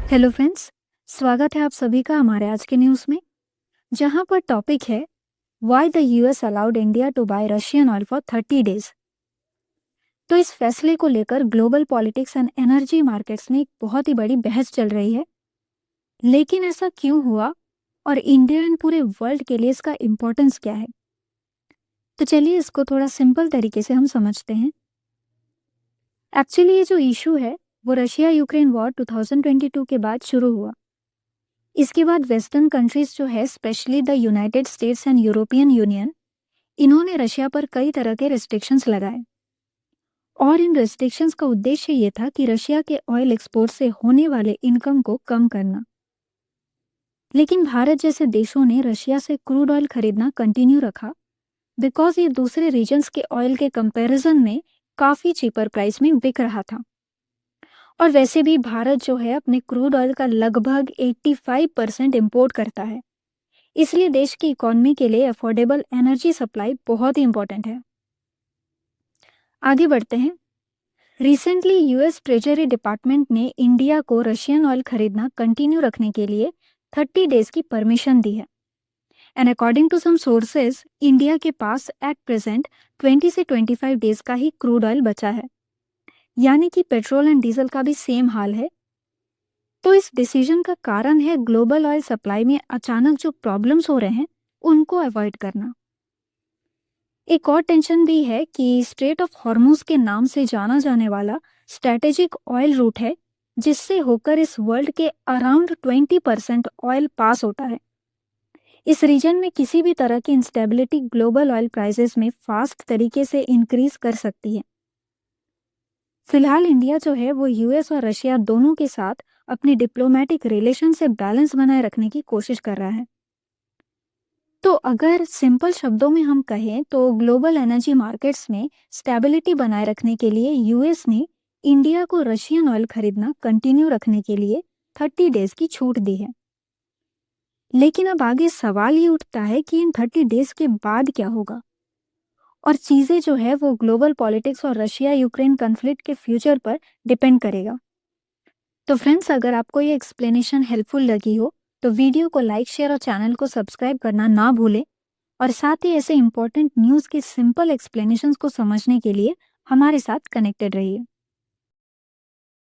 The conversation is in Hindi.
हेलो फ्रेंड्स, स्वागत है आप सभी का हमारे आज के न्यूज़ में, जहां पर टॉपिक है why the US allowed India to buy Russian oil for 30 days. तो इस फैसले को लेकर global politics and energy markets में एक बहुत ही बड़ी बहस चल रही है। लेकिन ऐसा क्यों हुआ और इंडिया एंड पूरे वर्ल्ड के लिए इसका इम्पोर्टेंस क्या है? तो चलिए इसको थोड़ा सिंपल तरीके से हम समझते हैं। एक्चुअली ये जो इशू है वो रशिया यूक्रेन वॉर 2022 के बाद शुरू हुआ। इसके बाद वेस्टर्न कंट्रीज जो है, specially the United states and European union, इन्होंने रशिया पर कई तरह के रिस्ट्रिक्शंस लगाए। और इन रिस्ट्रिक्शंस का उद्देश्य ये था कि रशिया के ऑयल एक्सपोर्ट से होने वाले इनकम को कम करना। लेकिन भारत जैसे देशों ने रशिया से क्रूड ऑयल खरीदना कंटिन्यू रखा, बिकॉज ये दूसरे रीजन्स के ऑयल के कंपैरिजन में काफी चीपर प्राइस में बिक रहा था। और वैसे भी भारत जो है अपने क्रूड ऑयल का लगभग 85% इम्पोर्ट करता है, इसलिए देश की इकोनॉमी के लिए अफोर्डेबल एनर्जी सप्लाई बहुत ही इंपॉर्टेंट है। आगे बढ़ते हैं। रिसेंटली यूएस ट्रेजरी डिपार्टमेंट ने इंडिया को रशियन ऑयल खरीदना कंटिन्यू रखने के लिए 30 डेज की परमिशन दी है। And according to some sources, India के पास एट प्रेजेंट 20 से 25 डेज का ही क्रूड ऑयल बचा है, यानी कि पेट्रोल एंड डीजल का भी सेम हाल है। तो इस डिसीजन का कारण है ग्लोबल ऑयल सप्लाई में अचानक जो प्रॉब्लम्स हो रहे हैं उनको अवॉइड करना। एक और टेंशन भी है कि स्ट्रेट ऑफ हॉर्मुज के नाम से जाना जाने वाला स्ट्रेटेजिक ऑयल रूट है, जिससे होकर इस वर्ल्ड के अराउंड 20% ऑयल पास होता है। इस रीजन में किसी भी तरह की इंस्टेबिलिटी ग्लोबल ऑयल प्राइसेस में फास्ट तरीके से इंक्रीज कर सकती है। फिलहाल इंडिया जो है वो यूएस और रशिया दोनों के साथ अपनी डिप्लोमेटिक रिलेशन से बैलेंस बनाए रखने की कोशिश कर रहा है। तो अगर सिंपल शब्दों में हम कहें तो ग्लोबल एनर्जी मार्केट्स में स्टेबिलिटी बनाए रखने के लिए यूएस ने इंडिया को रशियन ऑयल खरीदना कंटिन्यू रखने के लिए 30 डेज की छूट दी है। लेकिन अब आगे सवाल ये उठता है कि इन 30 डेज के बाद क्या होगा, और चीजें जो है वो ग्लोबल पॉलिटिक्स और रशिया यूक्रेन कॉन्फ्लिक्ट के फ्यूचर पर डिपेंड करेगा। तो फ्रेंड्स, अगर आपको ये एक्सप्लेनेशन हेल्पफुल लगी हो तो वीडियो को लाइक, शेयर और चैनल को सब्सक्राइब करना ना भूलें। और साथ ही ऐसे इंपॉर्टेंट न्यूज़ के सिंपल एक्सप्लेनेशंस को समझने के लिए हमारे साथ कनेक्टेड रहिए।